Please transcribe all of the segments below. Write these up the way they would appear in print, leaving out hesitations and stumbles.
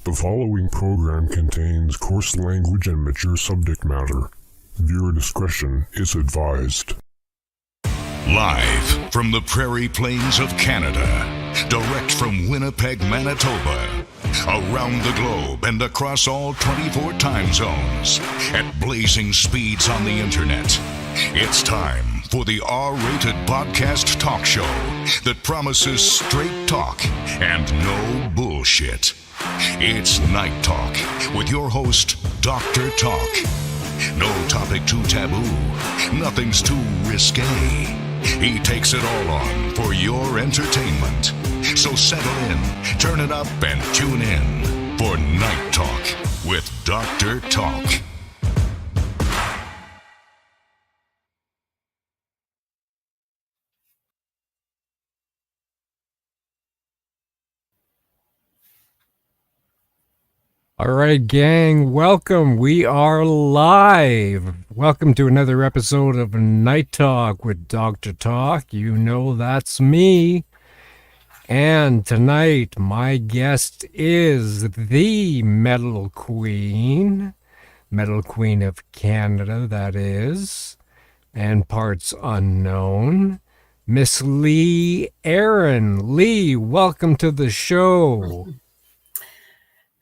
The following program contains coarse language and mature subject matter. Viewer discretion is advised. Live from the prairie plains of Canada, direct from Winnipeg, Manitoba, around the globe and across all 24 time zones, at blazing speeds on the internet, it's time for the R-rated podcast talk show that promises straight talk and no bullshit. It's Night Talk with your host, Dr. Talk. No topic too taboo, nothing's too risque. He takes it all on for your entertainment. So settle in, turn it up, and tune in for Night Talk with Dr. Talk. All right, gang, welcome. We are live. Welcome to another episode of Night Talk with Dr. Talk. You know that's me. And tonight, my guest is the Metal Queen of Canada, that is, and parts unknown, Miss Lee Aaron. Lee, welcome to the show.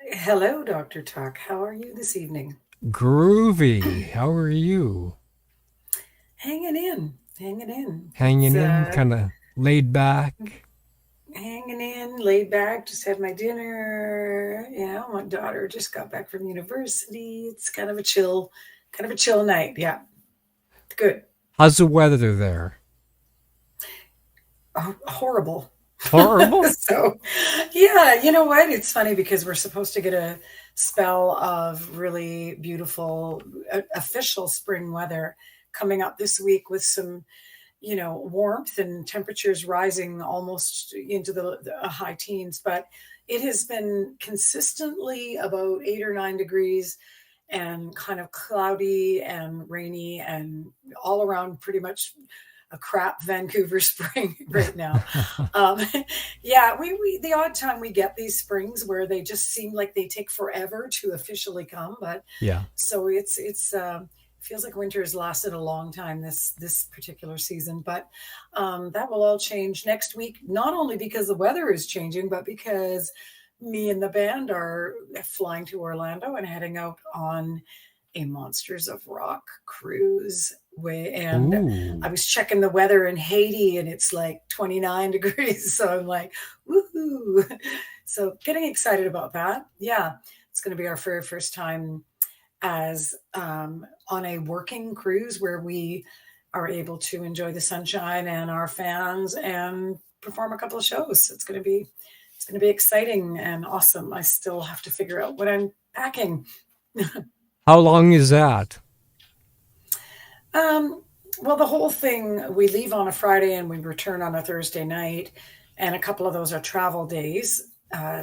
Hello, Dr. Talk. How are you this evening? Groovy. How are you? Hanging in. Kind of laid back. Hanging in, laid back, just had my dinner. My daughter just got back from university. It's kind of a chill night. Yeah. Good. How's the weather there? Horrible. Horrible? So, yeah, you know what? It's funny because we're supposed to get a spell of really beautiful official spring weather coming up this week with some, warmth and temperatures rising almost into the high teens. But it has been consistently about 8 or 9 degrees and kind of cloudy and rainy and all around pretty much a crap Vancouver spring right now. We the odd time we get these springs where they just seem like they take forever to officially come, but yeah. So it's feels like winter has lasted a long time this particular season, but that will all change next week, not only because the weather is changing, but because me and the band are flying to Orlando and heading out on a Monsters of Rock cruise. And I was checking the weather in Haiti and it's like 29 degrees. So I'm like, woohoo. So getting excited about that. Yeah. It's going to be our very first time as on a working cruise where we are able to enjoy the sunshine and our fans and perform a couple of shows. It's going to be exciting and awesome. I still have to figure out what I'm packing. How long is that? Well, the whole thing, we leave on a Friday and we return on a Thursday night, and a couple of those are travel days.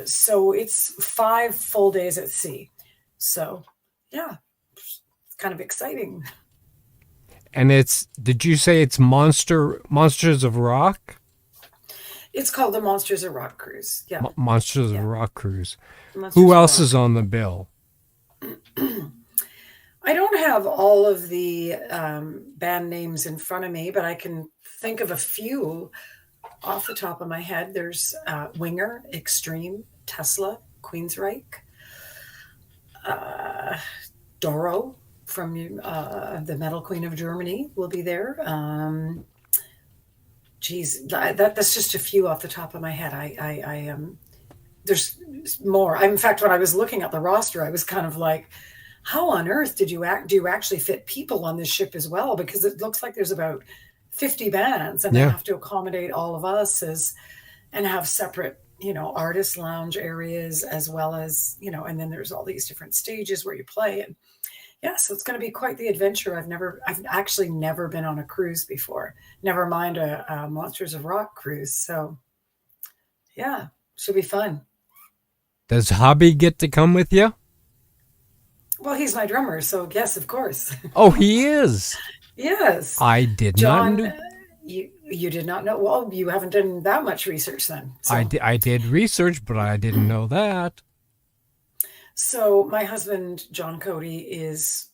So it's 5 full days at sea. So yeah, it's kind of exciting. And did you say it's Monsters of Rock? It's called the Monsters of Rock Cruise. Yeah. Monsters of Rock Cruise. Who else is on the bill? I don't have all of the band names in front of me, but I can think of a few off the top of my head. There's Winger, Extreme, Tesla, Queensryche, Doro from the Metal Queen of Germany will be there. That's just a few off the top of my head. I there's more. In fact, when I was looking at the roster, I was kind of like, how on earth do you actually fit people on this ship as well? Because it looks like there's about 50 bands and they have to accommodate all of us and have separate, artist lounge areas as well as, and then there's all these different stages where you play. And yeah, so it's going to be quite the adventure. I've actually never been on a cruise before, never mind a Monsters of Rock cruise. So yeah, should be fun. Does Hobby get to come with you? Well, he's my drummer, so yes, of course. Oh, he is? Yes. I did John, not know. You did not know? Well, you haven't done that much research then. So. I did research, but I didn't know that. So my husband, John Cody, has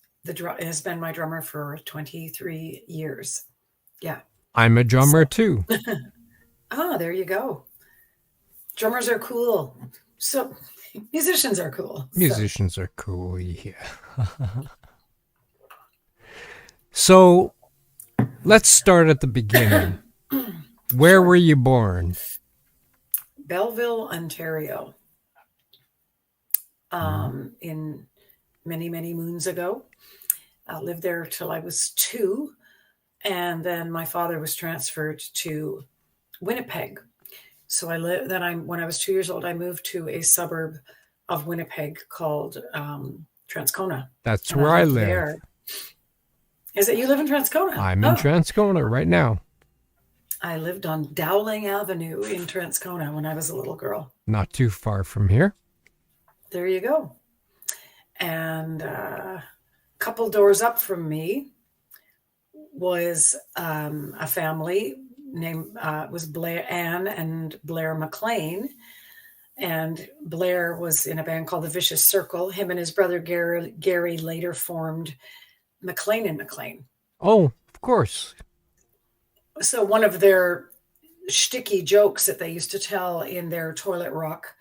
been my drummer for 23 years. Yeah. I'm a drummer too. There you go. Drummers are cool. So musicians are cool. Musicians are cool, yeah. So let's start at the beginning. Where were you born? Belleville, Ontario. In many, many moons ago. I lived there till I was 2. And then my father was transferred to Winnipeg. So when I was 2 years old, I moved to a suburb of Winnipeg called Transcona. That's And where I lived live. there. Is it you live in Transcona? I'm in Transcona right now. I lived on Dowling Avenue in Transcona when I was a little girl. Not too far from here. There you go. And a couple doors up from me was a family named was Anne and Blair McLean. And Blair was in a band called the Vicious Circle. Him and his brother Gary later formed McLean and McLean. Oh, of course. So one of their shticky jokes that they used to tell in their Toilet Rock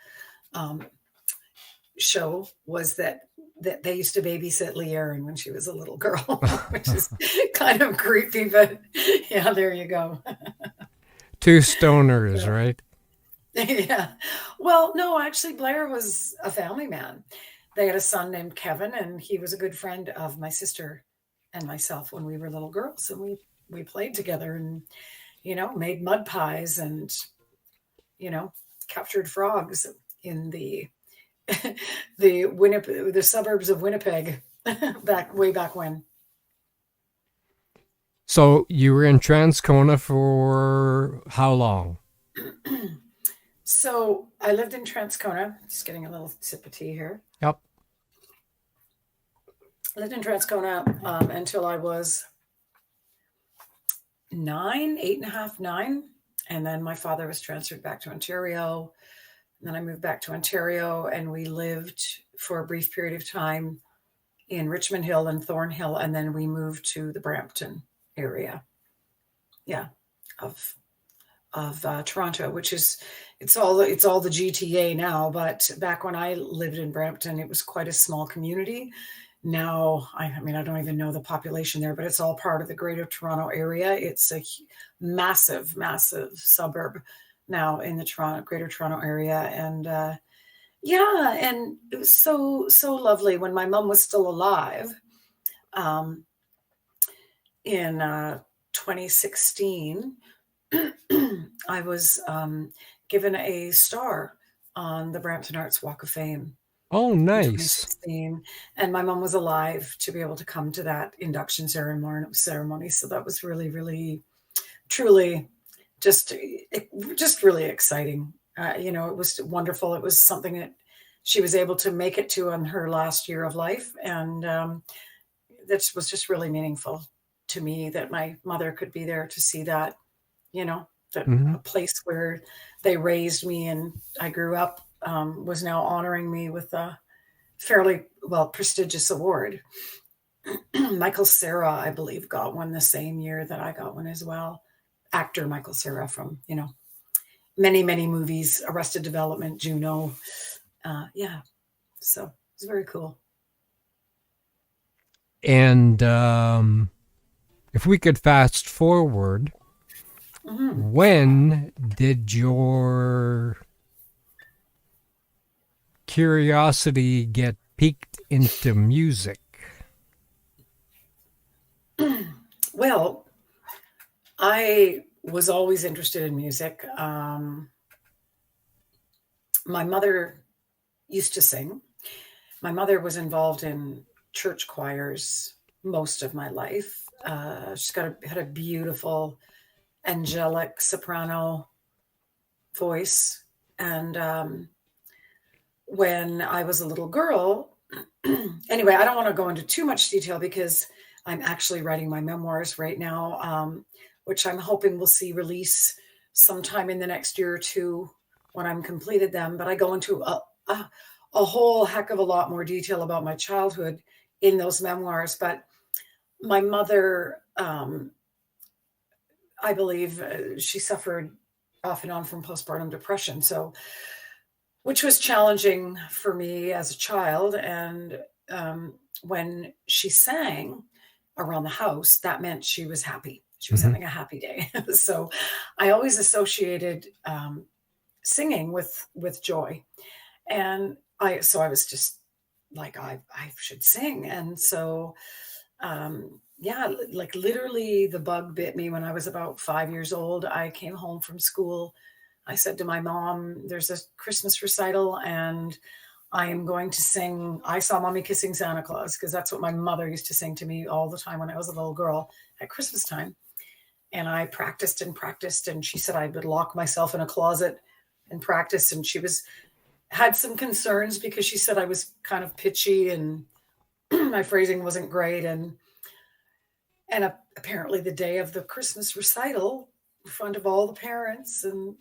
show was that they used to babysit Lee Aaron when she was a little girl, which is kind of creepy, but yeah, there you go. Two stoners, right? Yeah. Well, no, actually, Blair was a family man. They had a son named Kevin, and he was a good friend of my sister and myself when we were little girls. And we played together and, made mud pies and, captured frogs in the the suburbs of Winnipeg way back when. So you were in Transcona for how long? So I lived in Transcona. Just getting a little sip of tea here. Yep. I lived in Transcona until I was 9, 8.5, 9. And then my father was transferred back to Ontario. And then I moved back to Ontario, and we lived for a brief period of time in Richmond Hill and Thornhill. And then we moved to the Brampton area. Yeah. Of Toronto, which is, it's all the GTA now. But back when I lived in Brampton, it was quite a small community. Now, I don't even know the population there, but it's all part of the Greater Toronto area. It's a massive, massive suburb now in the Greater Toronto area. And and it was so lovely when my mom was still alive. In 2016, I was given a star on the Brampton Arts Walk of Fame. Oh, nice. And my mom was alive to be able to come to that induction ceremony. So that was really, really, truly just really exciting. It was wonderful. It was something that she was able to make it to on her last year of life. And that was just really meaningful to me that my mother could be there to see that, a place where they raised me and I grew up was now honoring me with a fairly prestigious award. Michael Cera, I believe, got one the same year that I got one as well. Actor Michael Cera from, many, many movies, Arrested Development, Juno. So it's very cool. And if we could fast forward, when did your curiosity get piqued into music? Well, I was always interested in music. My mother used to sing. My mother was involved in church choirs most of my life. She's had a beautiful, angelic soprano voice. And when I was a little girl, anyway, I don't want to go into too much detail because I'm actually writing my memoirs right now, which I'm hoping we'll see release sometime in the next year or two when I'm completed them. But I go into a a whole heck of a lot more detail about my childhood in those memoirs. But my mother, I believe, she suffered off and on from postpartum depression. So, which was challenging for me as a child. And when she sang around the house, that meant she was happy. She was having a happy day. So I always associated singing with joy. And I was just like, I should sing. And so, yeah, like literally the bug bit me when I was about 5 years old. I came home from school. I said to my mom, there's a Christmas recital and I am going to sing I Saw Mommy Kissing Santa Claus, because that's what my mother used to sing to me all the time when I was a little girl at Christmas time. And I practiced and practiced. And she said I would lock myself in a closet and practice. And she had some concerns because she said I was kind of pitchy and my phrasing wasn't great. And apparently the day of the Christmas recital, in front of all the parents and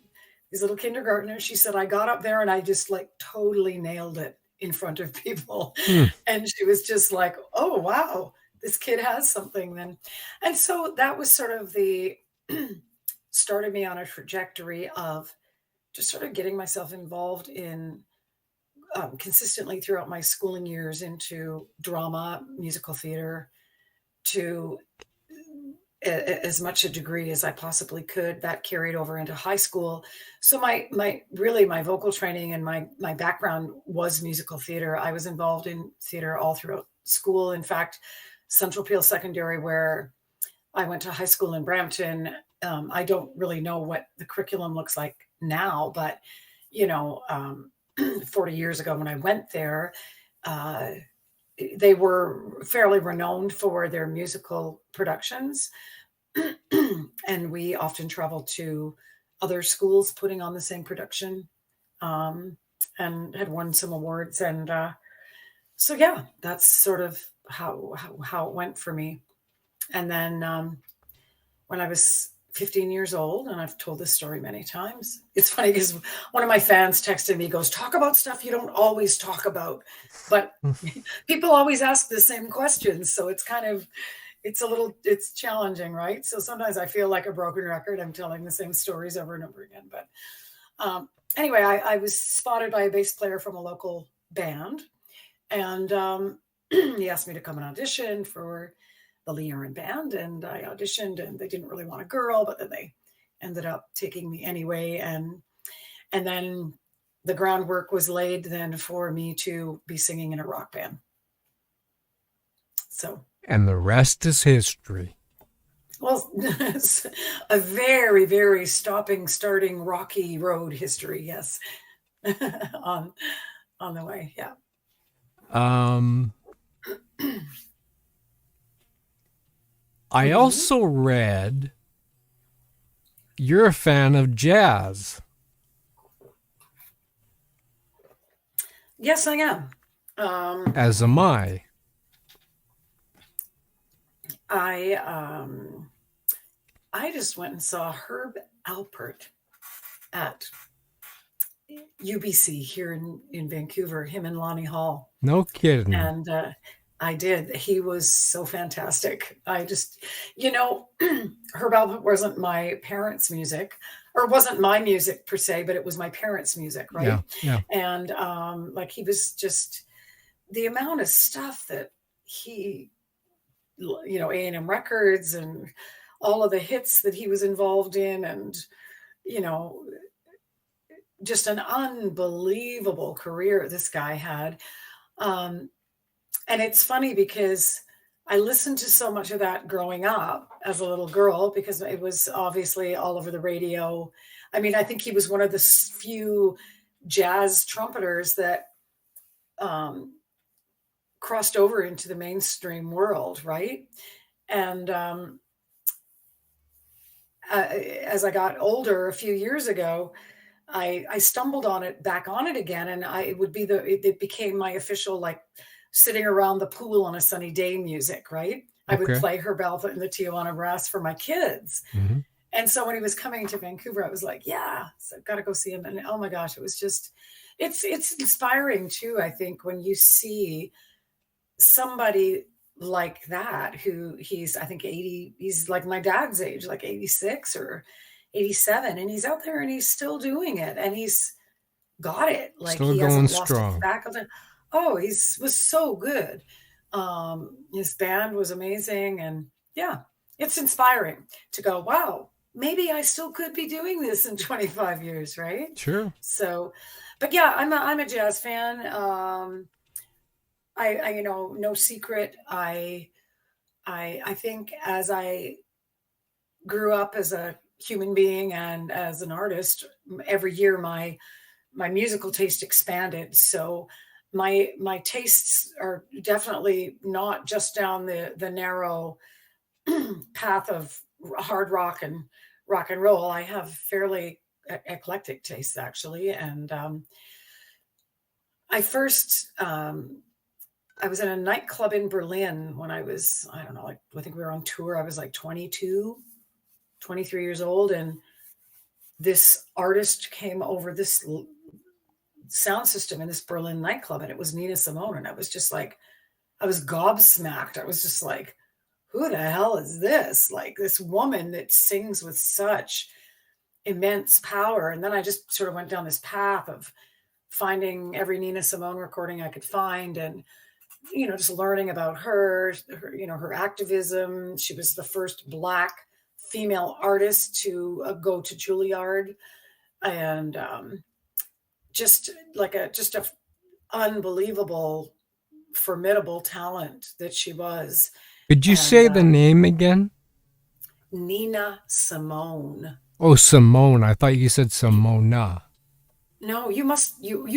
these little kindergartners, she said, I got up there and I just like totally nailed it in front of people. And she was just like, oh, wow, this kid has something then. And so that was sort of started me on a trajectory of just sort of getting myself involved in consistently throughout my schooling years into drama, musical theater, to as much a degree as I possibly could. That carried over into high school. So my vocal training and my background was musical theater. I was involved in theater all throughout school. In fact, Central Peel Secondary, where I went to high school in Brampton, I don't really know what the curriculum looks like now, but 40 years ago when I went there, they were fairly renowned for their musical productions. And we often traveled to other schools putting on the same production, and had won some awards. And so, yeah, that's sort of how it went for me. And then when I was 15 years old, and I've told this story many times, it's funny because one of my fans texted me, goes, talk about stuff you don't always talk about. But people always ask the same questions. So it's kind of, it's challenging, right? So sometimes I feel like a broken record. I'm telling the same stories over and over again. But anyway, I was spotted by a bass player from a local band. And he asked me to come and audition for the Youre band. And I auditioned and they didn't really want a girl, but then they ended up taking me anyway. And then the groundwork was laid then for me to be singing in a rock band. So. And the rest is history. Well, a very, very starting rocky road history. Yes. on the way. Yeah. I also read you're a fan of jazz. Yes, I am. As am I. I just went and saw Herb Alpert at UBC here in Vancouver, him and Lonnie Hall. No kidding. And I did. He was so fantastic. I just, Herb Alpert wasn't my parents' music, or wasn't my music per se, but it was my parents' music, right? Yeah. And like he was just, the amount of stuff that he, A&M Records and all of the hits that he was involved in, and, just an unbelievable career this guy had. And it's funny because I listened to so much of that growing up as a little girl, because it was obviously all over the radio. I mean, I think he was one of the few jazz trumpeters that crossed over into the mainstream world, right? And as I got older a few years ago, I stumbled back on it again, and it became my official, like, sitting around the pool on a sunny day music, right? I would play Herb Alpert and the Tijuana Brass for my kids. Mm-hmm. And so when he was coming to Vancouver, I was like, yeah, so I've got to go see him. And oh my gosh, it was just, it's inspiring too. I think when you see somebody like that, who he's, I think 80, he's like my dad's age, like 86 or 87. And he's out there and he's still doing it. And he's got it. Like Still he going hasn't lost his strong. faculty. Oh, was so good. His band was amazing. And yeah, it's inspiring to go, wow, maybe I still could be doing this in 25 years, right? Sure. So, but yeah, I'm a jazz fan. I no secret. I think as I grew up as a human being and as an artist, every year my musical taste expanded. So my tastes are definitely not just down the narrow path of hard rock and roll. I have fairly eclectic tastes actually, and I first I was in a nightclub in Berlin when I was, I don't know, like I think we were on tour. I was like 22, 23 years old, and this artist came over this sound system in this Berlin nightclub, and it was Nina Simone, and I was just like, I was gobsmacked. I was just like, who the hell is this? Like this woman that sings with such immense power. And then I just sort of went down this path of finding every Nina Simone recording I could find, and just learning about her, her activism. She was the first Black female artist to go to Juilliard, and just a unbelievable, formidable talent that she was. Could you And say the name again? Nina Simone. Oh, Simone. I thought you said Simona. No, you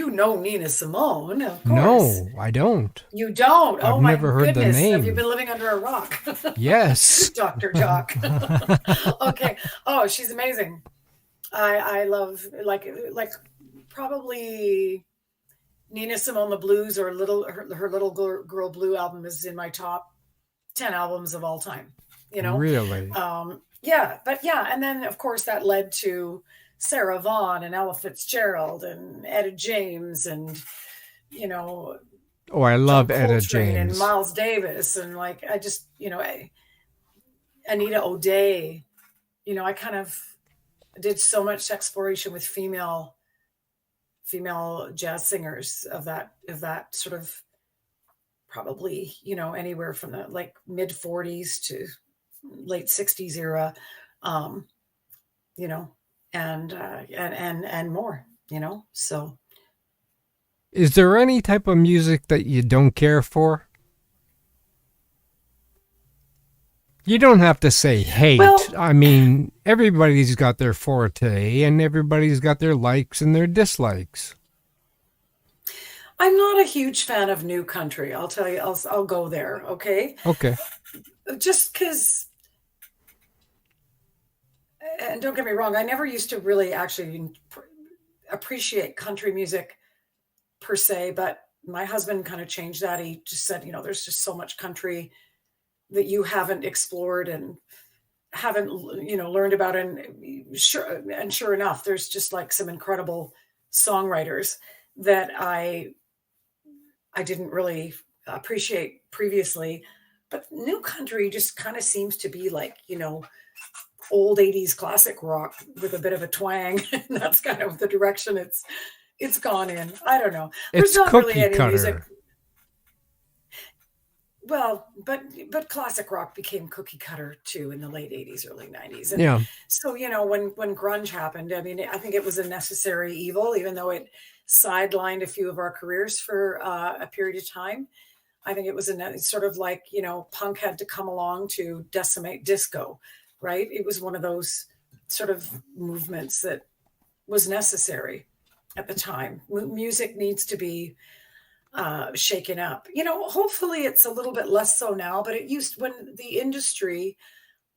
know Nina Simone, of course. No, I don't. You don't? I've Oh my never heard the goodness. Have you name. been living under a rock? Yes. Dr. Jock. Okay. Oh, she's amazing. I love like probably Nina Simone the Blues, or her Little Girl Blue album is in my top 10 albums of all time, Really? Yeah, but yeah. And then of course that led to Sarah Vaughan and Ella Fitzgerald and Etta James and, Oh, I John love Etta Coltrane and James. Miles Davis. And like, I just, Anita O'Day, I kind of did so much exploration with female jazz singers of that sort of, probably, anywhere from the like mid 40s to late 60s era, and more, so. Is there any type of music that you don't care for? You don't have to say hate. Well, I mean, everybody's got their forte and everybody's got their likes and their dislikes. I'm not a huge fan of new country. I'll tell you, I'll go there. Okay. Okay. Just because, and don't get me wrong, I never used to really actually appreciate country music per se, but my husband kind of changed that. He just said, there's just so much country that you haven't explored and haven't, learned about. And sure enough, there's just like some incredible songwriters that I didn't really appreciate previously. But new country just kind of seems to be like, old 80s classic rock with a bit of a twang. And that's kind of the direction it's gone in. I don't know. There's It's not cookie really any cutter. music. Well, but classic rock became cookie cutter too in the late 80s, early 90s. And Yeah. so, when grunge happened, I mean, I think it was a necessary evil, even though it sidelined a few of our careers for a period of time. I think it was sort of like, punk had to come along to decimate disco, right? It was one of those sort of movements that was necessary at the time. Music needs to be shaken up. Hopefully it's a little bit less so now, but it used, when the industry,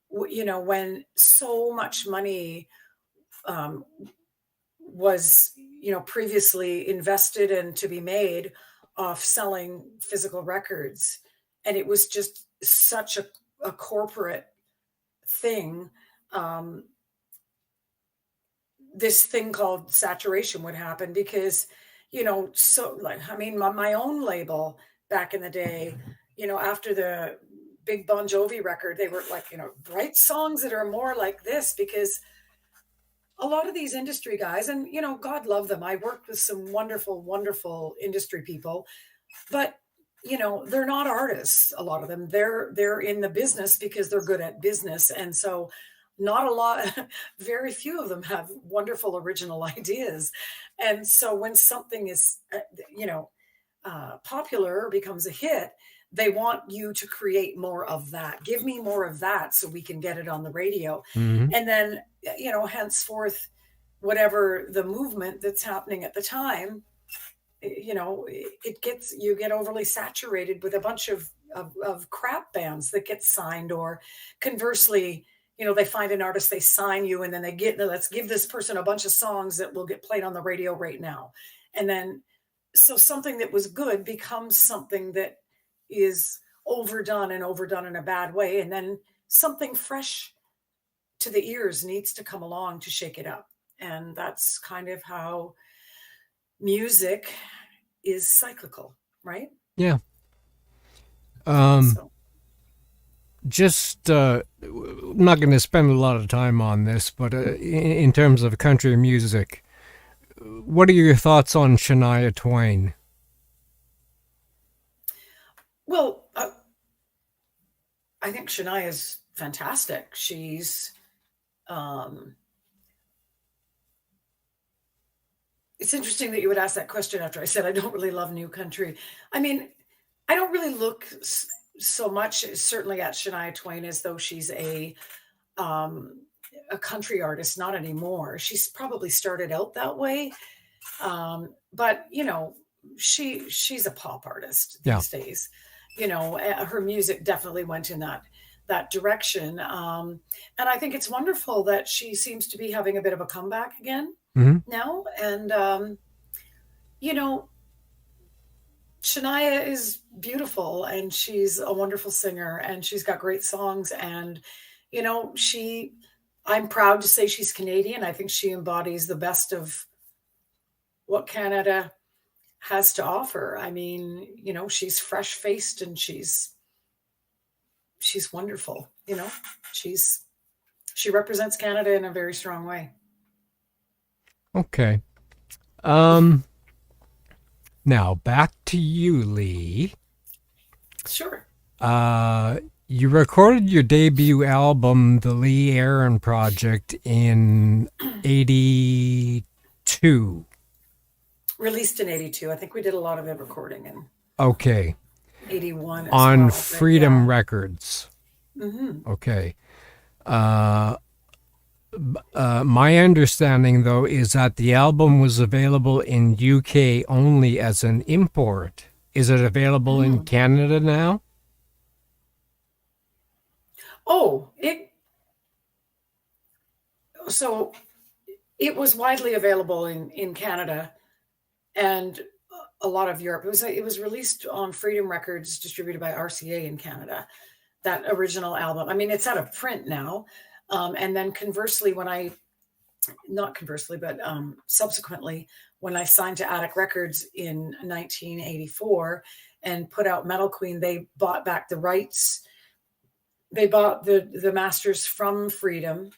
when so much money was, previously invested and to be made off selling physical records, and it was just such a corporate thing. this thing called saturation would happen because, so like, I mean, my own label back in the day, after the big Bon Jovi record, they were like, write songs that are more like this, because a lot of these industry guys, and, God love them. I worked with some wonderful, wonderful industry people, but they're not artists. A lot of them, they're in the business because they're good at business. And so not a lot, very few of them have wonderful original ideas. And so when something is, popular or becomes a hit, they want you to create more of that. Give me more of that so we can get it on the radio. Hmm. And then, henceforth, whatever the movement that's happening at the time, you get overly saturated with a bunch of crap bands that get signed, or conversely, they find an artist, they sign you, and then let's give this person a bunch of songs that will get played on the radio right now. And then, so something that was good becomes something that is overdone, and overdone in a bad way. And then something fresh to the ears needs to come along to shake it up. And that's kind of how music is cyclical, right? Yeah. So, Just I'm not going to spend a lot of time on this, but in terms of country music, what are your thoughts on Shania Twain? well, I think Shania is fantastic. She's, um, it's interesting that you would ask that question after I said I don't really love new country. I mean, I don't really look so much, certainly, at Shania Twain as though she's um, a country artist. Not anymore. She's probably started out that way, but she's a pop artist Yeah. these days. Her music definitely went in that direction, and I think it's wonderful that she seems to be having a bit of a comeback again Hmm. now. And you know, Shania is beautiful, and she's a wonderful singer, and she's got great songs. And I'm proud to say she's Canadian. I think she embodies the best of what Canada has to offer. I mean, she's fresh faced, and she's wonderful. She represents Canada in a very strong way. Okay. Now back to you, Lee. Sure. You recorded your debut album, The Lee Aaron Project, in '82. Released in '82. I think we did a lot of it recording in Okay. '81 as On well. But Freedom yeah. Records. Mm-hmm. Okay. My understanding, though, is that the album was available in UK only as an import. Is it available in Canada now? Oh, so it was widely available in Canada and a lot of Europe. It was released on Freedom Records, distributed by RCA in Canada. That original album. I mean, it's out of print now. And then conversely, not conversely, but subsequently, when I signed to Attic Records in 1984 and put out Metal Queen, they bought back the rights. They bought the masters from Freedom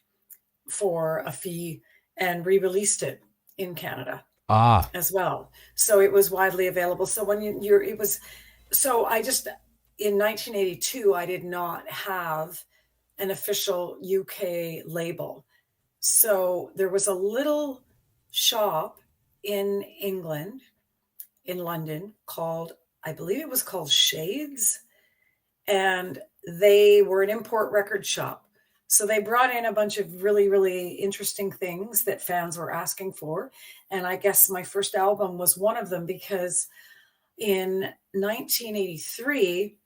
for a fee and re-released it in Canada as well. So it was widely available. So when in 1982, I did not have an official UK label. So there was a little shop in England, in London, I believe it was called Shades. And they were an import record shop. So they brought in a bunch of really, really interesting things that fans were asking for. And I guess my first album was one of them, because in 1983,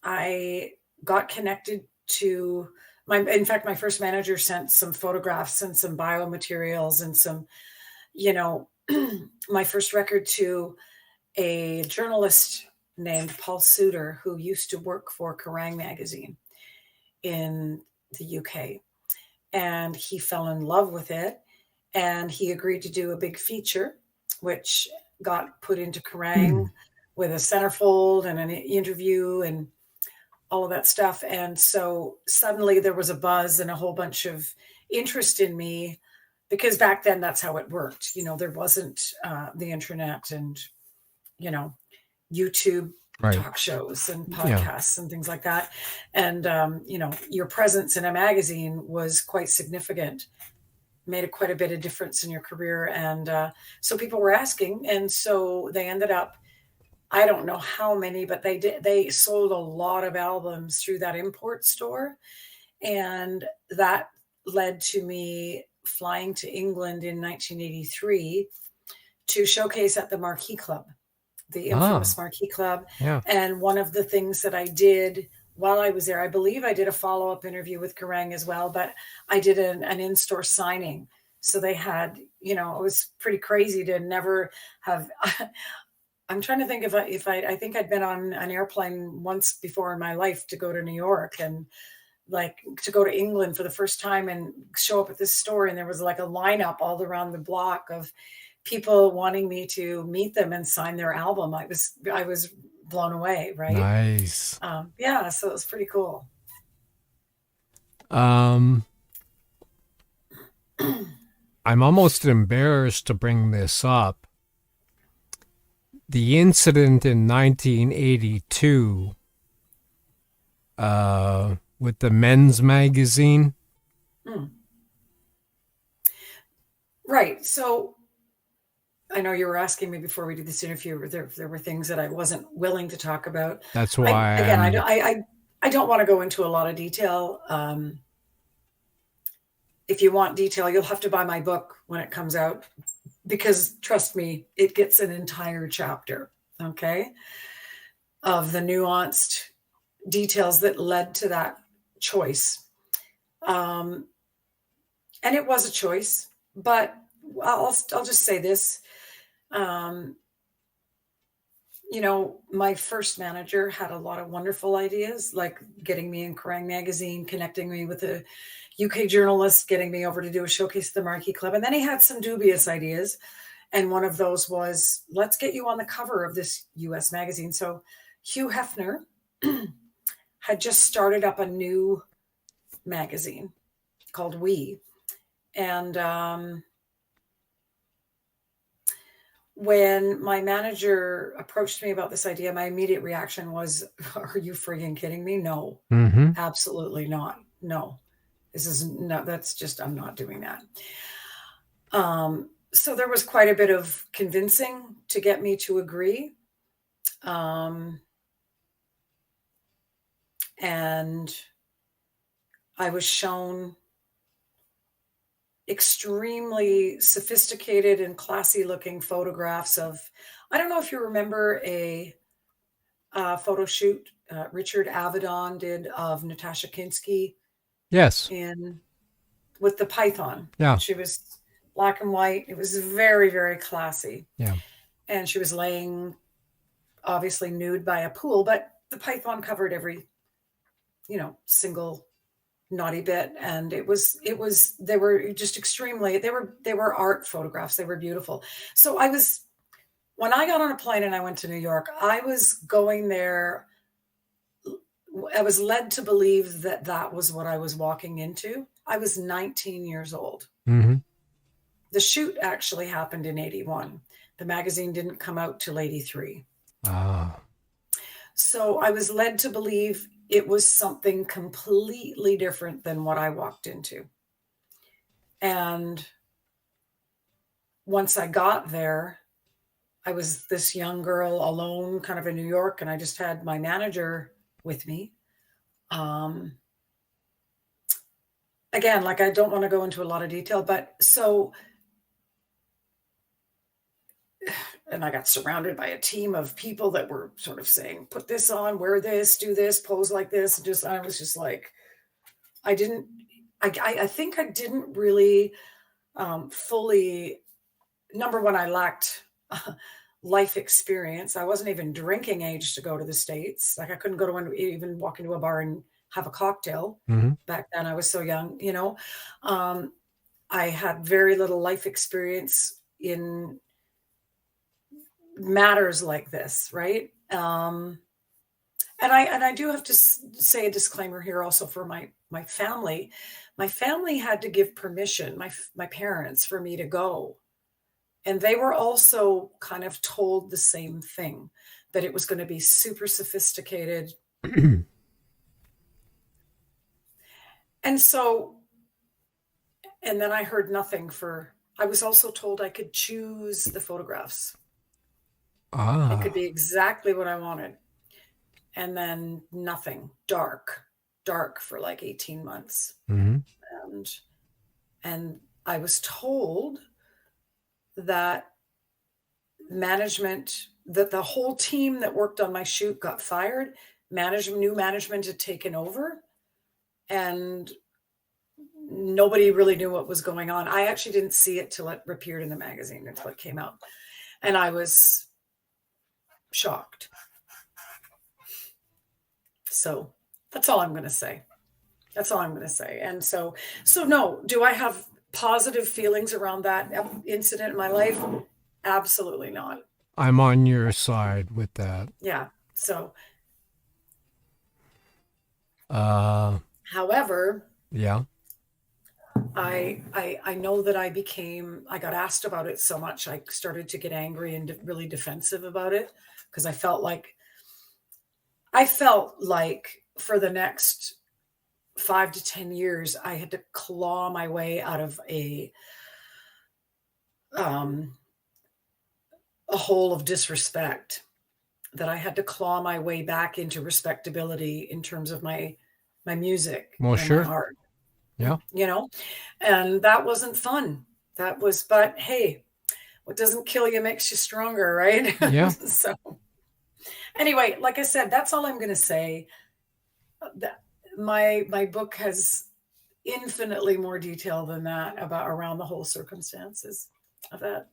I got connected to in fact, my first manager sent some photographs and some biomaterials and some, my first record to a journalist named Paul Suter, who used to work for Kerrang magazine in the UK. and he fell in love with it, and he agreed to do a big feature, which got put into Kerrang with a centerfold and an interview and all of that stuff. And so suddenly there was a buzz and a whole bunch of interest in me, because back then that's how it worked. There wasn't the internet and, YouTube talk shows and podcasts and things like that. And, your presence in a magazine was quite significant, made quite a bit of difference in your career. And so people were asking. And so they ended up, I don't know how many, but they sold a lot of albums through that import store. And that led to me flying to England in 1983 to showcase at the Marquee Club, the infamous Marquee Club. Yeah. And one of the things that I did while I was there, I believe I did a follow-up interview with Kerrang as well, but I did an in-store signing. So they had, it was pretty crazy to never have... I'm trying to think I think I'd been on an airplane once before in my life to go to New York, and like to go to England for the first time and show up at this store. And there was like a lineup all around the block of people wanting me to meet them and sign their album. I was blown away. Right. Nice. Yeah. So it was pretty cool. I'm almost embarrassed to bring this up. The incident in 1982 with the men's magazine. Right. So I know you were asking me before we did this interview, there were things that I wasn't willing to talk about. That's why I don't want to go into a lot of detail. If you want detail, you'll have to buy my book when it comes out, because trust me, it gets an entire chapter, okay, of the nuanced details that led to that choice. And it was a choice, but I'll just say this. My first manager had a lot of wonderful ideas, like getting me in Kerrang magazine, connecting me with a UK journalist, getting me over to do a showcase at the Marquee Club. And then he had some dubious ideas. And one of those was, let's get you on the cover of this US magazine. So Hugh Hefner had just started up a new magazine called We. And when my manager approached me about this idea, my immediate reaction was, are you friggin' kidding me? No, absolutely not. No, I'm not doing that. So there was quite a bit of convincing to get me to agree. And I was shown extremely sophisticated and classy looking photographs of, I don't know if you remember a photo shoot Richard Avedon did of Natasha Kinski. Yes. With the python. Yeah. She was black and white. It was very, very classy. Yeah. And she was laying obviously nude by a pool, but the python covered every, single naughty bit. And they were just extremely, they were art photographs. They were beautiful. So when I got on a plane and I went to New York, I was going there. I was led to believe that was what I was walking into. I was 19 years old. Mm-hmm. The shoot actually happened in 81. The magazine didn't come out till 83. So I was led to believe it was something completely different than what I walked into. And once I got there, I was this young girl alone, kind of in New York, and I just had my manager with me. Again, I don't want to go into a lot of detail, but and I got surrounded by a team of people that were sort of saying, put this on, wear this, do this, pose like this. And I was just like, I think I didn't really fully, number one, I lacked life experience. I wasn't even drinking age to go to the States. I couldn't go to even walk into a bar and have a cocktail. Mm-hmm. Back then I was so young, I had very little life experience in matters like this, right? And I do have to say a disclaimer here also for my family. My family had to give permission, my parents, for me to go, and they were also kind of told the same thing, that it was going to be super sophisticated. And so, and then I heard nothing I was also told I could choose the photographs. It could be exactly what I wanted. And then nothing, dark for like 18 months. Mm-hmm. And I was told that that the whole team that worked on my shoot got fired. New management had taken over, and nobody really knew what was going on. I actually didn't see it till it appeared in the magazine, until it came out. And I was shocked. So that's all I'm going to say. And so no, do I have positive feelings around that incident in my life? Absolutely not. I'm on your side with that. Yeah. So, however, yeah, I know that I got asked about it so much. I started to get angry and really defensive about it, because I felt like for the next 5 to 10 years, I had to claw my way out of a hole of disrespect, that I had to claw my way back into respectability in terms of my music well, and sure. my art. Yeah. And that wasn't fun. But hey, what doesn't kill you makes you stronger, right? Yeah. So anyway, like I said, that's all I'm going to say. My book has infinitely more detail than that around the whole circumstances of that.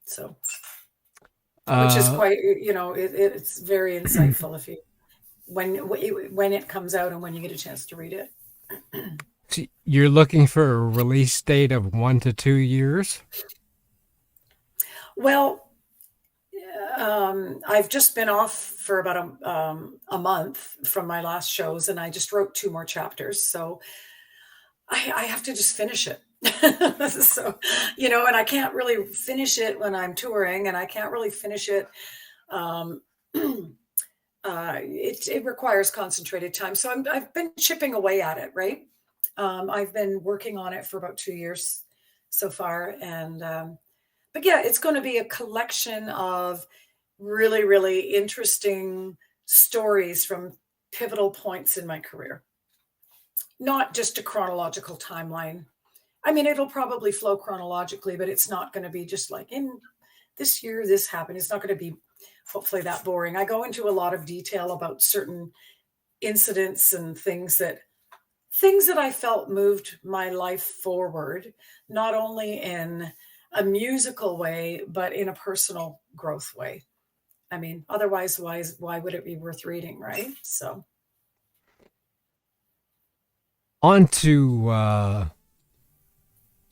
So, which is quite, it's very insightful when it comes out and when you get a chance to read it. So you're looking for a release date of 1 to 2 years? Well, I've just been off for about a month from my last shows, and I just wrote 2 more chapters. So I have to just finish it. So, and I can't really finish it when I'm touring, and I can't really finish it. It requires concentrated time. So I've been chipping away at it, right? I've been working on it for about 2 years so far. And, but yeah, it's going to be a collection of really, really interesting stories from pivotal points in my career. Not just a chronological timeline. I mean, it'll probably flow chronologically, but it's not going to be just like in this year, this happened. It's not going to be hopefully that boring. I go into a lot of detail about certain incidents and things that I felt moved my life forward, not only in a musical way, but in a personal growth way. I mean, otherwise, why would it be worth reading, right? So, on to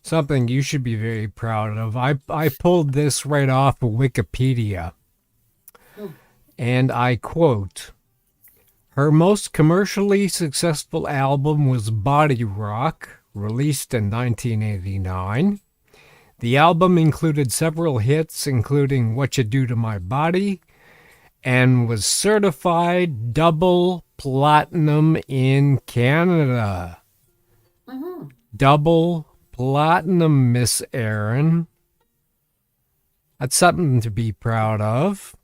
something you should be very proud of. I pulled this right off of Wikipedia, and I quote, "Her most commercially successful album was Body Rock, released in 1989. The album included several hits, including What You Do to My Body, and was certified double platinum in Canada." Mm-hmm. Double platinum, Miss Erin. That's something to be proud of.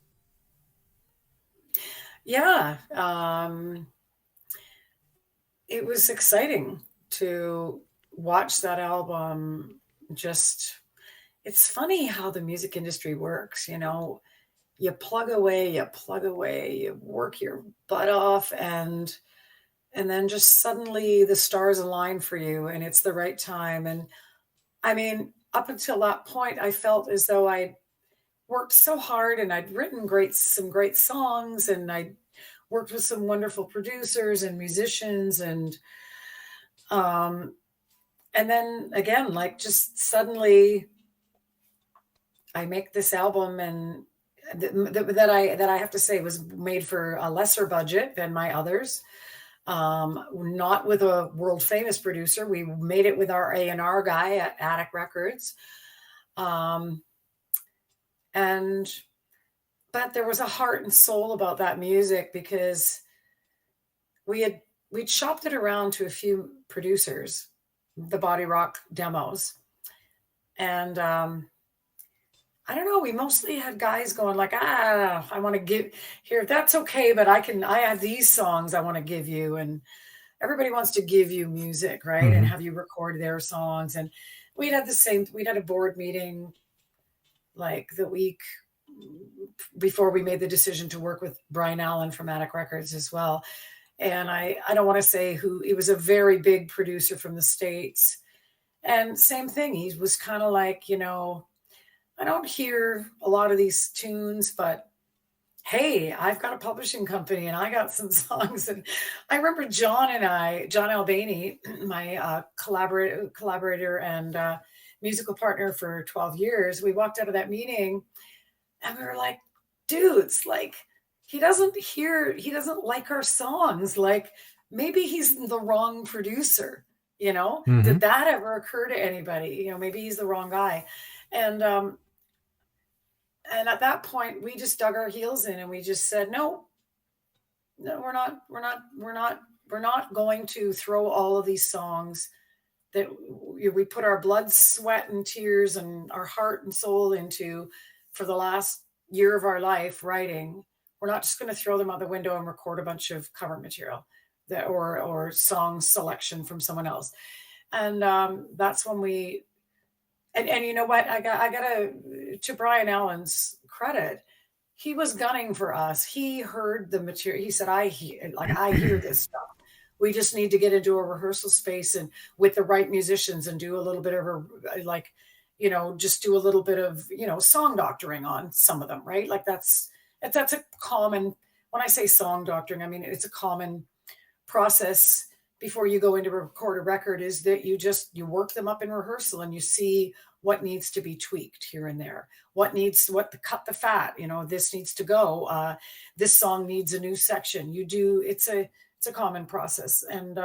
Yeah. It was exciting to watch that album. It's funny how the music industry works, you plug away, you work your butt off, and then just suddenly the stars align for you and it's the right time. And I mean, up until that point, I felt as though I'd worked so hard and I'd written some great songs, and I worked with some wonderful producers and musicians, um, and then again, like just suddenly I make this album, and that I have to say was made for a lesser budget than my others. Not with a world famous producer. We made it with our A&R guy at Attic Records. Um, and but there was a heart and soul about that music because we'd shopped it around to a few producers, the Body Rock demos, and I don't know, we mostly had guys going like, I want to give here, that's okay, but I have these songs I want to give you, and everybody wants to give you music, right? And have you record their songs. And we'd had a board meeting like the week before we made the decision to work with Brian Allen from Attic Records as well. And I don't want to say who, he was a very big producer from the States. And same thing, he was kind of like, I don't hear a lot of these tunes, but hey, I've got a publishing company and I got some songs. And I remember John Albany, my collaborator and musical partner for 12 years, we walked out of that meeting and we were like, dudes, like, he doesn't like our songs. Like, maybe he's the wrong producer, Did that ever occur to anybody? Maybe he's the wrong guy. And at that point we just dug our heels in and we just said, no, we're not going to throw all of these songs that we put our blood, sweat, and tears and our heart and soul into for the last year of our life writing. We're not just going to throw them out the window and record a bunch of cover material or song selection from someone else. And that's when we, and you know what, I gotta, to Brian Allen's credit, he was gunning for us. He heard the material. He said, I hear this stuff. We just need to get into a rehearsal space and with the right musicians and do a little bit of just do a little bit of, song doctoring on some of them, right? Like that's a common, when I say song doctoring, I mean, it's a common process before you go into record a record, is that you work them up in rehearsal and you see what needs to be tweaked here and there, cut the fat, this needs to go, this song needs a new section. It's a common process. And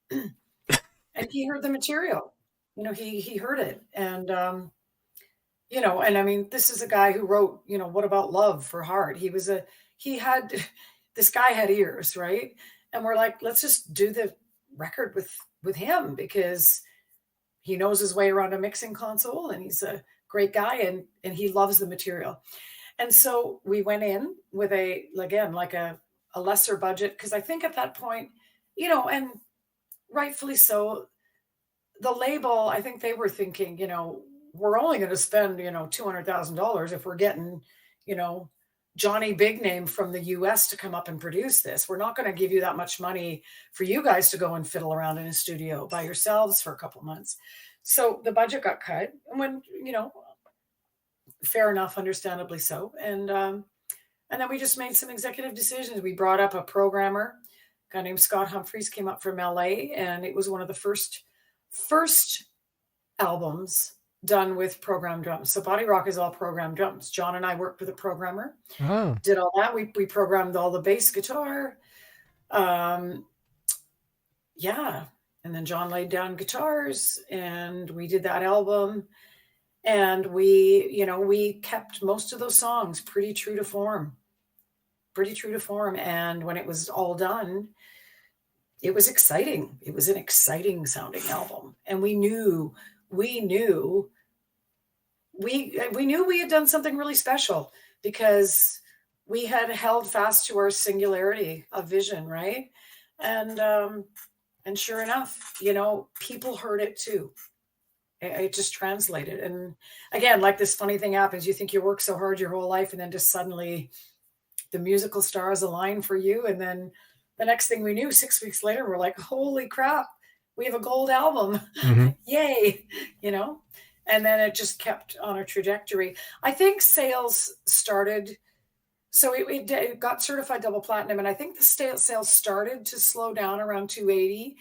and he heard the material, he heard it. And and I mean, this is a guy who wrote, What About Love for Heart. This guy had ears, right? And we're like, let's just do the record with him because he knows his way around a mixing console and he's a great guy and he loves the material. And so we went in with a lesser budget, because I think at that point, and rightfully so, the label, I think they were thinking, we're only going to spend, $200,000 if we're getting, Johnny Big Name from the US to come up and produce this. We're not going to give you that much money for you guys to go and fiddle around in a studio by yourselves for a couple months. So the budget got cut, and when, fair enough, understandably so. And then we just made some executive decisions. We brought up a programmer, a guy named Scott Humphreys, came up from LA, and it was one of the first albums done with programmed drums. So Body Rock is all programmed drums. John and I worked with a programmer, did all that. We programmed all the bass guitar. And then John laid down guitars and we did that album. And we kept most of those songs pretty true to form. And when it was all done, it was exciting. It was an exciting sounding album. And we knew we had done something really special because we had held fast to our singularity of vision, right? And sure enough, people heard it too. It just translated. And again, like this funny thing happens, you think you work so hard your whole life and then just suddenly the musical stars align for you. And then the next thing we knew, 6 weeks later, we're like, holy crap, we have a gold album. Yay. And then it just kept on a trajectory. I think sales started So it got certified double platinum, and I think the sales started to slow down around 280.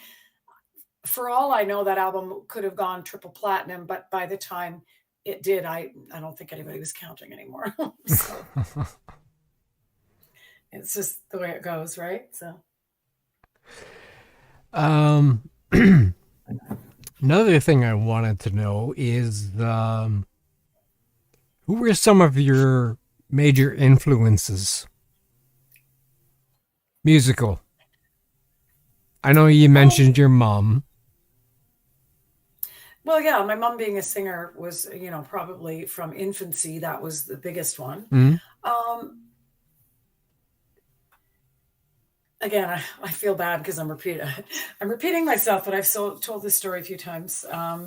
For all I know, that album could have gone triple platinum, but by the time it did, I don't think anybody was counting anymore. So it's just the way it goes, right? So Another thing I wanted to know is who were some of your major influences? Musical. I know you mentioned your mom. well, yeah, my mom being a singer was, probably from infancy, that was the biggest one. Mm-hmm. Um, Again, I feel bad because I'm repeating myself, but I've told this story a few times. My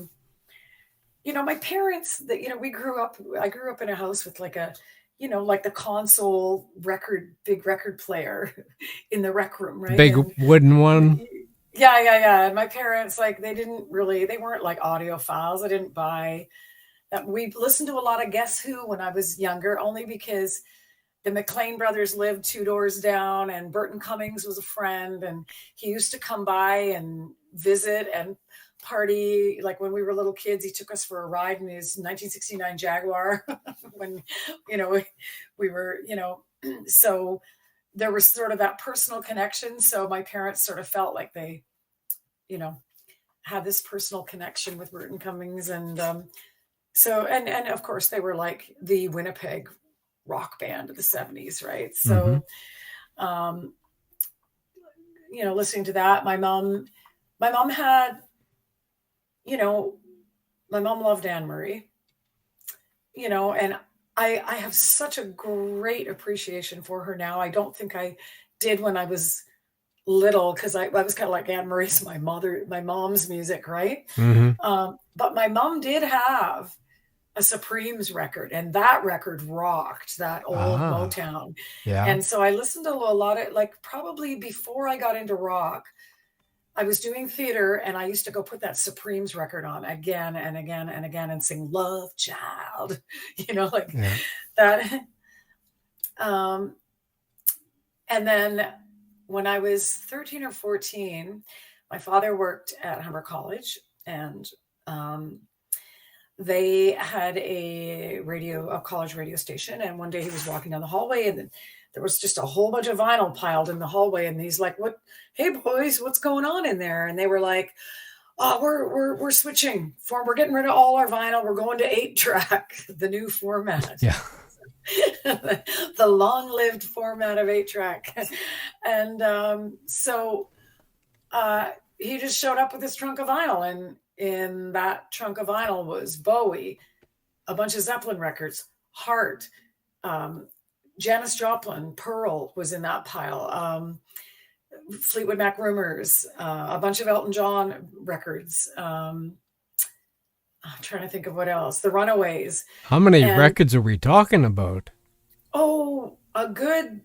parents, I grew up in a house with like like the console big record player in the rec room, The right? big And wooden one. yeah, yeah, yeah. And my parents, like, they weren't like audiophiles. I didn't buy that. We listened to a lot of Guess Who when I was younger, only because the McLean brothers lived two doors down, and Burton Cummings was a friend, and he used to come by and visit and party. Like when we were little kids, he took us for a ride in his 1969 Jaguar when, we were, so there was sort of that personal connection. So my parents sort of felt like they, you know, had this personal connection with Burton Cummings. And and of course they were like the Winnipeg rock band of the 70s, right? Mm-hmm. So listening to that, my mom had, my mom loved Anne Murray, and I have such a great appreciation for her now. I don't think I did when I was little, because I was kind of like, Anne Murray's my mom's music, right? Mm-hmm. But my mom did have a Supremes record, and that record rocked, that old Motown. Yeah. And so I listened to a lot of, like, probably before I got into rock, I was doing theater, and I used to go put that Supremes record on again and again and again and sing Love Child, like Yeah. that. And then when I was 13 or 14, my father worked at Humber College, and they had a college radio station. And one day he was walking down the hallway, and there was just a whole bunch of vinyl piled in the hallway. And he's like, hey boys, what's going on in there? And they were like, oh, we're switching form. We're getting rid of all our vinyl. We're going to 8-track, the new format. Yeah. The long-lived format of 8-track. And so he just showed up with this trunk of vinyl, and in that trunk of vinyl was Bowie, a bunch of Zeppelin records, Heart, Janis Joplin, Pearl was in that pile, Fleetwood Mac Rumors, a bunch of Elton John records. I'm trying to think of what else. The Runaways. How many records are we talking about? Oh, a good,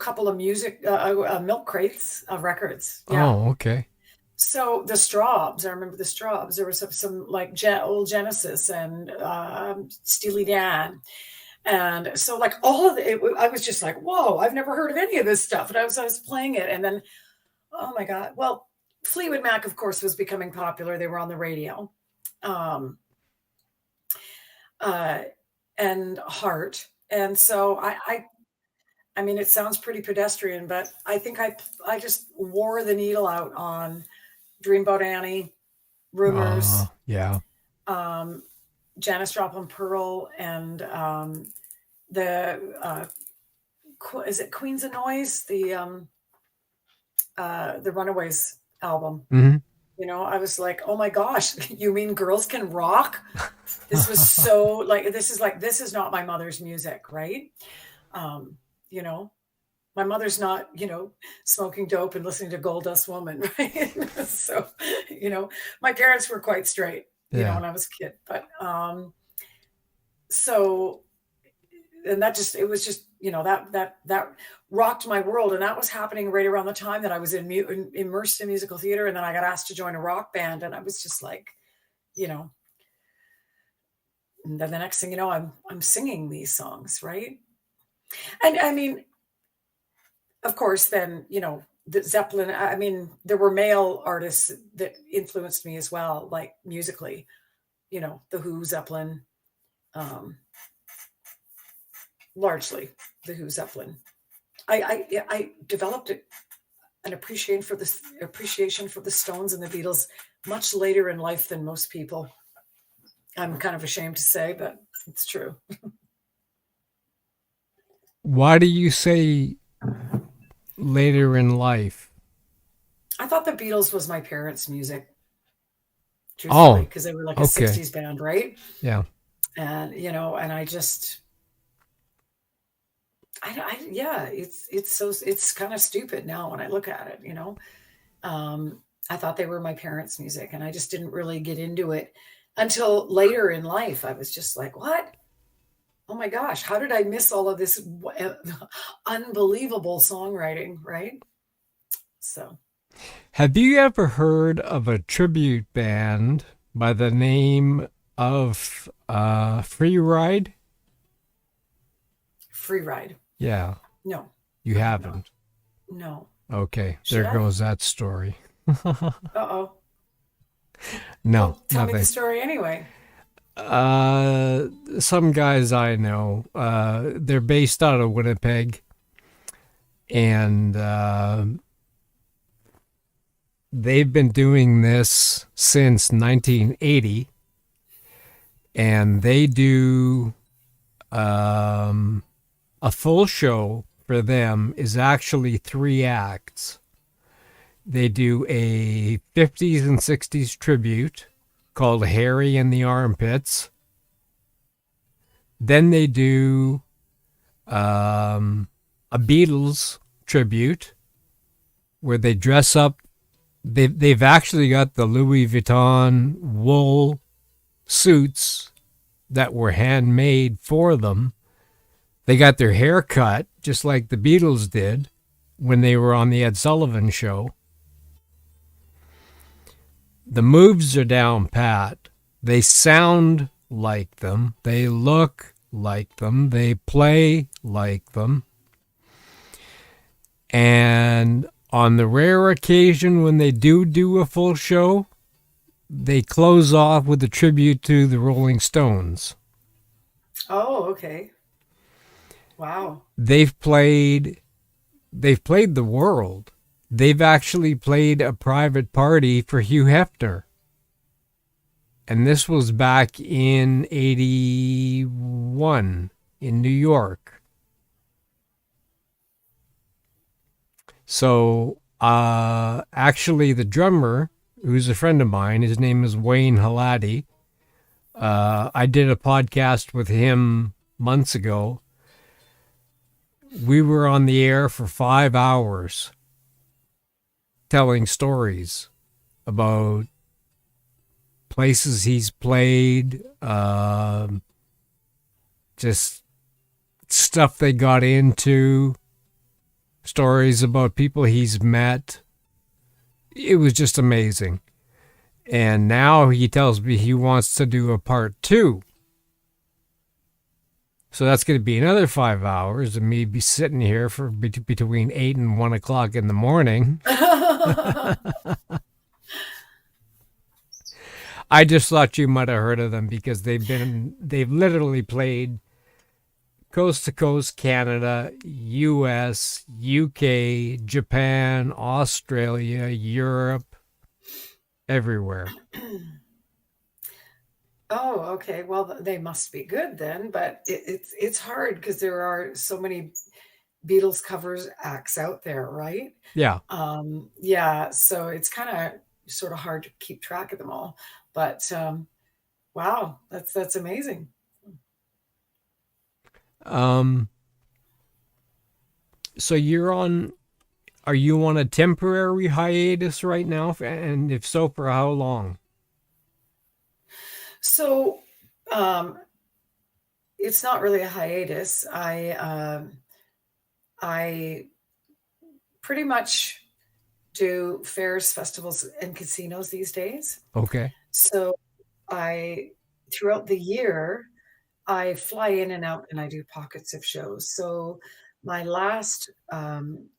couple of milk crates of records. Yeah. Oh, okay. So the Straubs, I remember the Straubs. There was some like old Genesis and Steely Dan. And so like all of it, I was just like, whoa, I've never heard of any of this stuff. And I was playing it. And then, oh my God. Well, Fleetwood Mac, of course, was becoming popular. They were on the radio. And Heart. And so I mean, it sounds pretty pedestrian, but I think I just wore the needle out on Dreamboat Annie, Rumors, yeah, Janis Joplin, Pearl, and is it Queens of Noise, the Runaways album. Mm-hmm. I was like, oh my gosh, you mean girls can rock? This was so like, this is not my mother's music, right? My mother's not, smoking dope and listening to Gold Dust Woman, right? So, my parents were quite straight, when I was a kid. But so, and it was just, that rocked my world. And that was happening right around the time that I was immersed in musical theater. And then I got asked to join a rock band. And I was just like, and then the next thing you know, I'm singing these songs, right? And I mean, of course, then, the Zeppelin, I mean, there were male artists that influenced me as well, like musically, The Who, Zeppelin, um, largely The Who, Zeppelin. Yeah, I developed an appreciation for the Stones and the Beatles much later in life than most people. I'm kind of ashamed to say, but it's true. Why do you say later in life? I thought the Beatles was my parents' music, truthfully, Oh, because they were like a okay. 60s band, right? Yeah. And, and I just, yeah, it's kind of stupid now when I look at it. I thought they were my parents' music, and I just didn't really get into it until later in life. I was just like, what? Oh my gosh, how did I miss all of this unbelievable songwriting, right? So, Have you ever heard of a tribute band by the name of Free Ride? free ride. Yeah, No, you I have not. haven't. No. Okay, Should there I? goes that story. Uh-oh. No, Well, tell me the nothing. story anyway. Some guys I know, they're based out of Winnipeg, and they've been doing this since 1980, and they do a full show for them is actually 3 acts. They do a 50s and 60s tribute called Harry and the Armpits. Then they do a Beatles tribute where they dress up. They've actually got the Louis Vuitton wool suits that were handmade for them. They got their hair cut just like the Beatles did when they were on the Ed Sullivan Show. The moves are down pat. They sound like them. They look like them. They play like them. And on the rare occasion when they do a full show, they close off with a tribute to the Rolling Stones. Oh, okay. Wow. They've played the world. They've actually played a private party for Hugh Hefner. And this was back in 81 in New York. So, actually, the drummer, who's a friend of mine, his name is Wayne Halati. I did a podcast with him months ago. We were on the air for 5 hours telling stories about places he's played, just stuff they got into, stories about people he's met. It was just amazing. And now he tells me he wants to do a part 2. So that's going to be another 5 hours and me be sitting here for between 8 and 1 o'clock in the morning. I just thought you might have heard of them because they've literally played coast to coast Canada, US, UK, Japan, Australia, Europe, everywhere. Oh, okay. Well, they must be good then, but it's hard because there are so many Beatles covers acts out there, right? Yeah. Yeah, so it's kind of sort of hard to keep track of them all. But wow, that's amazing. Um so are you on a temporary hiatus right now? And if so, for how long? So it's not really a hiatus. I pretty much do fairs, festivals, and casinos these days. Okay. So I throughout the year I fly in and out and I do pockets of shows. So my last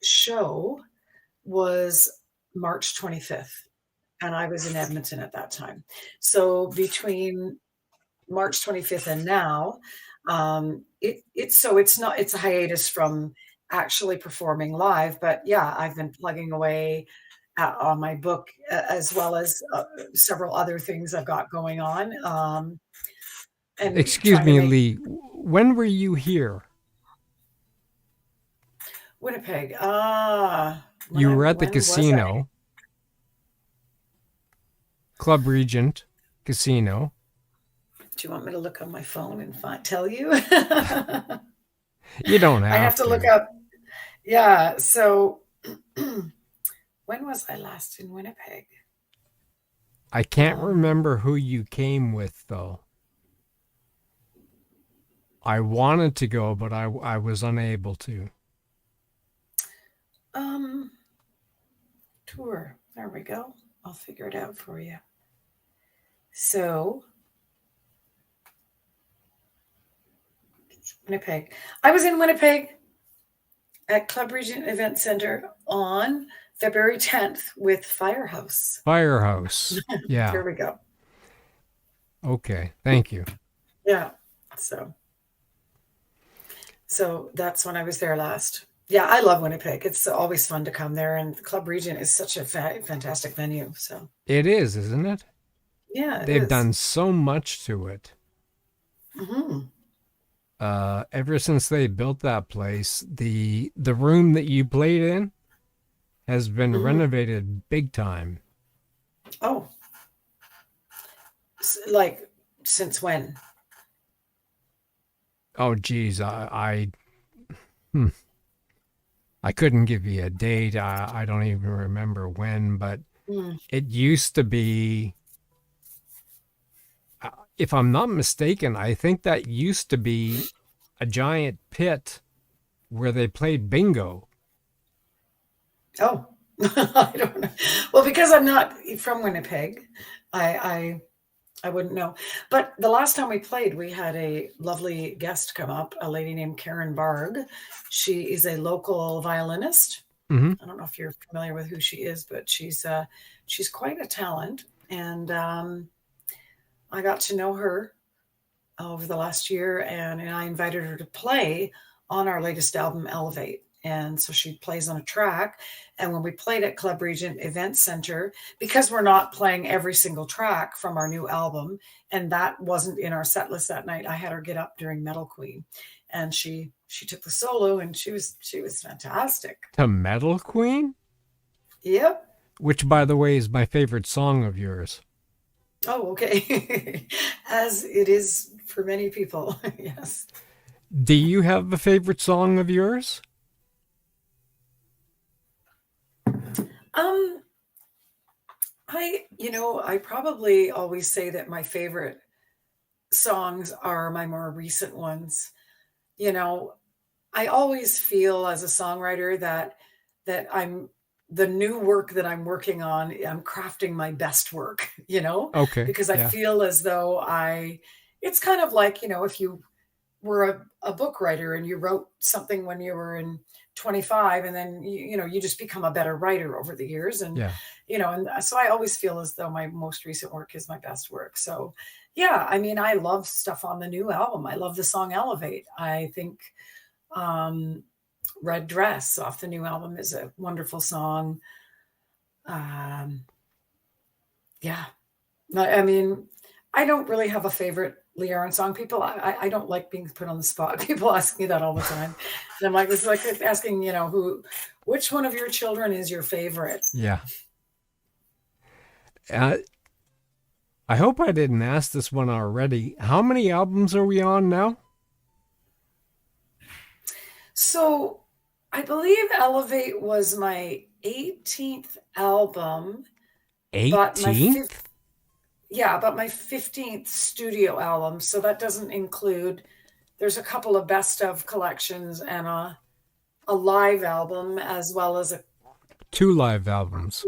show was March 25th, and I was in Edmonton at that time. So between March 25th and now, it's a hiatus from actually performing live, but yeah, I've been plugging away on my book as well as several other things I've got going on, and Excuse trying to me, make Lee. When were you here? Winnipeg. You were at the When was I? casino, Club Regent Casino. Do you want me to look on my phone and tell you? I You don't have have to look to. up. Yeah. So when was I last in Winnipeg? I can't Um, remember who you came with, though. I wanted to go, but I was unable to. um, Tour. There we go. I'll figure it out for you. So Winnipeg. I was in Winnipeg at Club Regent Event Center on February 10th with Firehouse. Firehouse. There Yeah. we go. Okay. Thank you. Yeah. So that's when I was there last. Yeah, I love Winnipeg. It's always fun to come there, and Club Regent is such a fantastic venue. So It is, isn't it? yeah, it They've is. done so much to it. Hmm. Ever since they built that place, the room that you played in has been Hmm. renovated big time. Oh, like since when? Oh, geez, hmm, I couldn't give you a date. I don't even remember when, but Mm. it used to be. If I'm not mistaken, I think that used to be a giant pit where they played bingo. Oh, I don't know. Well, because I'm not from Winnipeg, I I wouldn't know. But the last time we played, we had a lovely guest come up, a lady named Karen Barg. She is a local violinist. Hmm. I don't know if you're familiar with who she is, but she's quite a talent, and I got to know her over the last year, and I invited her to play on our latest album, Elevate. And so she plays on a track. And when we played at Club Regent Event Center, because we're not playing every single track from our new album, and that wasn't in our set list that night, I had her get up during Metal Queen, and she took the solo, and she was fantastic. To Metal Queen, Yep. which, by the way, is my favorite song of yours. Oh, okay. As it is for many people, yes. Do you have a favorite song of yours? Um, I probably always say that my favorite songs are my more recent ones. You know, I always feel as a songwriter that I'm the new work that I'm working on, I'm crafting my best work, Okay, because I yeah. feel as though it's kind of like, if you were a book writer and you wrote something when you were in 25, and then you just become a better writer over the years, and Yeah. and so I always feel as though my most recent work is my best work. So yeah, I mean, I love stuff on the new album. I love the song Elevate. I think um Red Dress off the new album is a wonderful song. um yeah, I mean, I don't really have a favorite Lee Aaron song. I don't like being put on the spot. People ask me that all the time. And I'm like, this is like asking, which one of your children is your favorite? Yeah. Uh, I hope I didn't ask this one already. How many albums are we on now? So I believe Elevate was my 18th album, but my fifth, 18th? yeah, but my 15th studio album. So that doesn't include, there's a couple of best of collections and a live album, as well as Two live albums,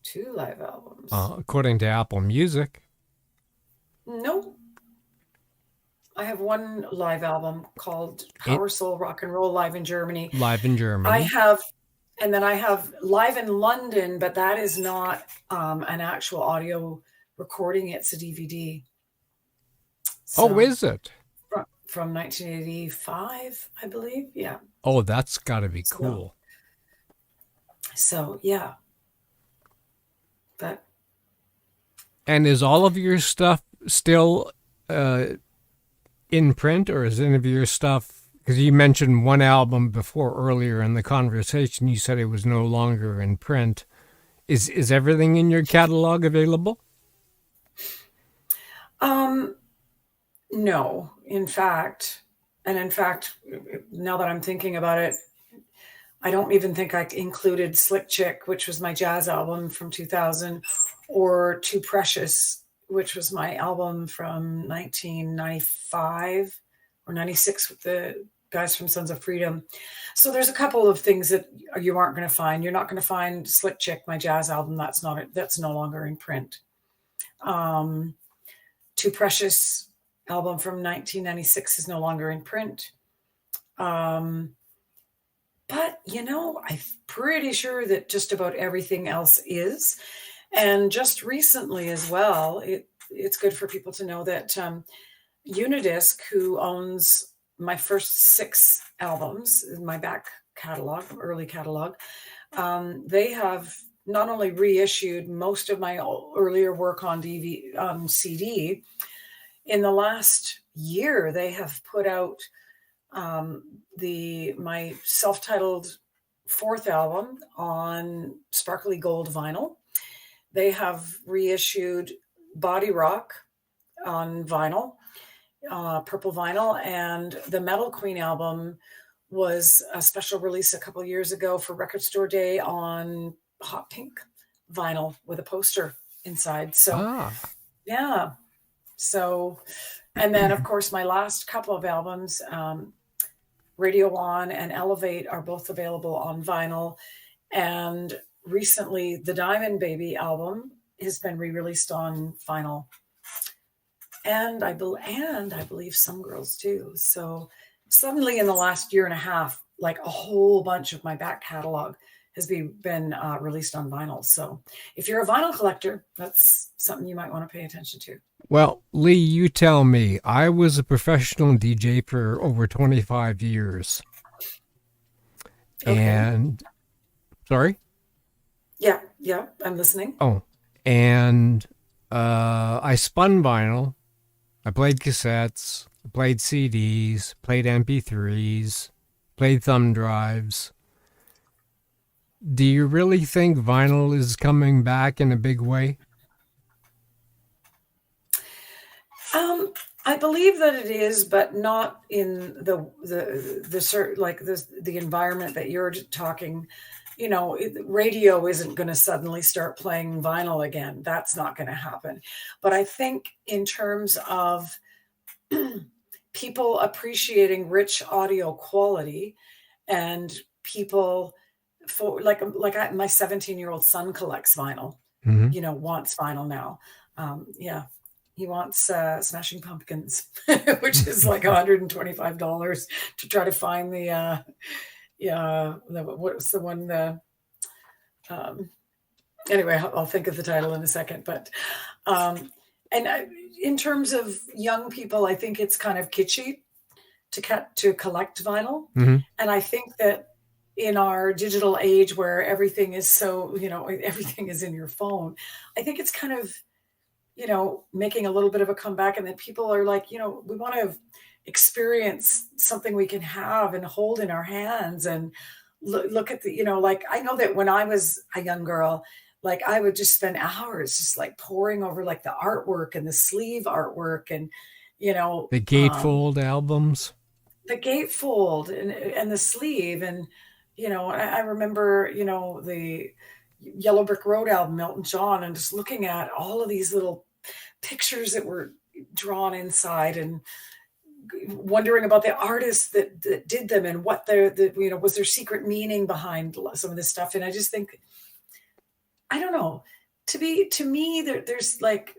two live albums. according to Apple Music. Nope. I have one live album called It Power Soul Rock and Roll Live in Germany. live in I Germany. have, and then I have Live in London, but that is not an actual audio recording. It's a DVD. Oh, So is it? from 1985, I believe. Yeah. Oh, that's got to be So, cool. so yeah. But And is all of your stuff still in print, or is any of your stuff? Because you mentioned one album before earlier in the conversation, you said it was no longer in print. Is everything in your catalog available? no, in fact, now that I'm thinking about it, I don't even think I included Slick Chick, which was my jazz album from 2000, or Too Precious, which was my album from 1995 or 96 with the guys from Sons of Freedom. So there's a couple of things that you aren't going to find. You're not going to find Slick Chick, my jazz album. That's no longer in print. Too Precious album from 1996 is no longer in print. But, I'm pretty sure that just about everything else is. And just recently as well, it's good for people to know that Unidisc, who owns my first 6 albums, my back catalog, early catalog, they have not only reissued most of my earlier work on CD. In the last year, they have put out my self-titled 4th album on sparkly gold vinyl. They have reissued Body Rock on vinyl, purple vinyl, and the Metal Queen album was a special release a couple years ago for Record Store Day on hot pink vinyl with a poster inside. So yeah. So, and then of course my last couple of albums, Radio On and Elevate, are both available on vinyl. And recently the Diamond Baby album has been re-released on vinyl. And I believe Some Girls too. So suddenly in the last year and a half, like a whole bunch of my back catalog has been released on vinyl. So if you're a vinyl collector, that's something you might want to pay attention to. Well, Lee, you tell me. I was a professional DJ for over 25 years. Okay. And, sorry? Yeah, I'm listening. Oh, and I spun vinyl. I played cassettes, played CDs, played MP3s, played thumb drives. Do you really think vinyl is coming back in a big way? I believe that it is, but not in the environment that you're talking. Radio isn't going to suddenly start playing vinyl again. That's not going to happen. But I think in terms of people appreciating rich audio quality, and people my 17-year-old son collects vinyl, wants vinyl now. He wants Smashing Pumpkins, which is like $125 to try to find what's the one, anyway, I'll think of the title in a second. But in terms of young people, I think it's kind of kitschy to collect vinyl. Mm-hmm. And I think that in our digital age where everything is so, everything is in your phone, I think it's kind of, making a little bit of a comeback. And then people are like, we want to experience something we can have and hold in our hands and look at the, I know that when I was a young girl, like I would just spend hours just like poring over like the artwork and the sleeve artwork and, the gatefold albums, the gatefold and the sleeve. And, I remember, the Yellow Brick Road album, Elton John, and just looking at all of these little pictures that were drawn inside and wondering about the artists that did them and what was their secret meaning behind some of this stuff. And I just think, I don't know, to me, there's like,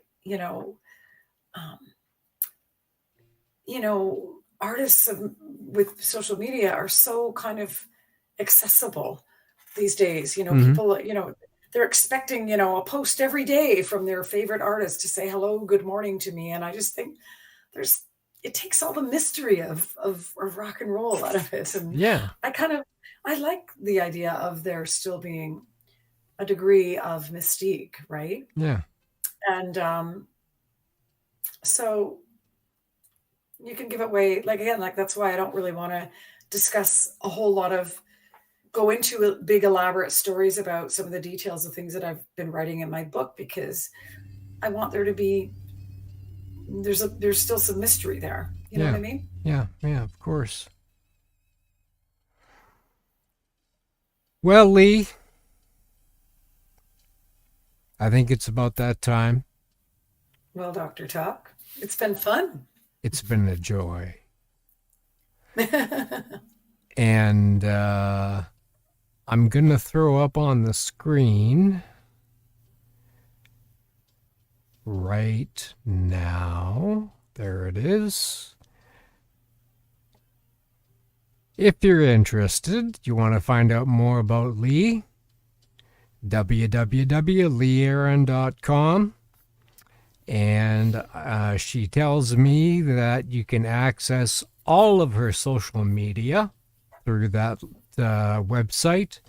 artists with social media are so kind of accessible these days. People, they're expecting, a post every day from their favorite artist to say hello, good morning to me. And I just think it takes all the mystery of rock and roll out of it. And Yeah. I like the idea of there still being a degree of mystique, right? Yeah. And so you can give away, that's why I don't really want to discuss a whole lot go into big elaborate stories about some of the details of things that I've been writing in my book, because I want there to be, there's still some mystery there. You know what I mean? Yeah, of course. Well, Lee, I think it's about that time. Well, Dr. Talk, it's been fun. It's been a joy. And I'm going to throw up on the screen right now. There it is. If you're interested, you want to find out more about Lee, www.leeaaron.com. And she tells me that you can access all of her social media through that website.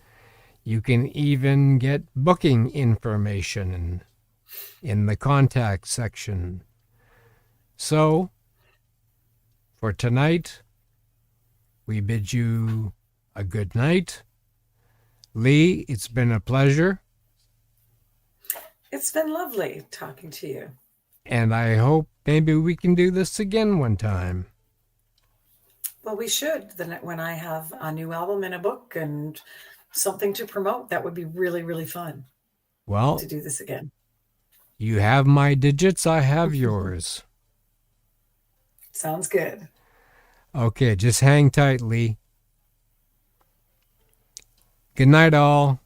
You can even get booking information in the contact section. So, for tonight, we bid you a good night. Lee, it's been a pleasure. It's been lovely talking to you. And I hope maybe we can do this again one time. Well, we should. Then when I have a new album and a book and something to promote, that would be really, really fun. Well, to do this again. You have my digits, I have yours. Sounds good. Okay, just hang tight, Lee. Good night, all.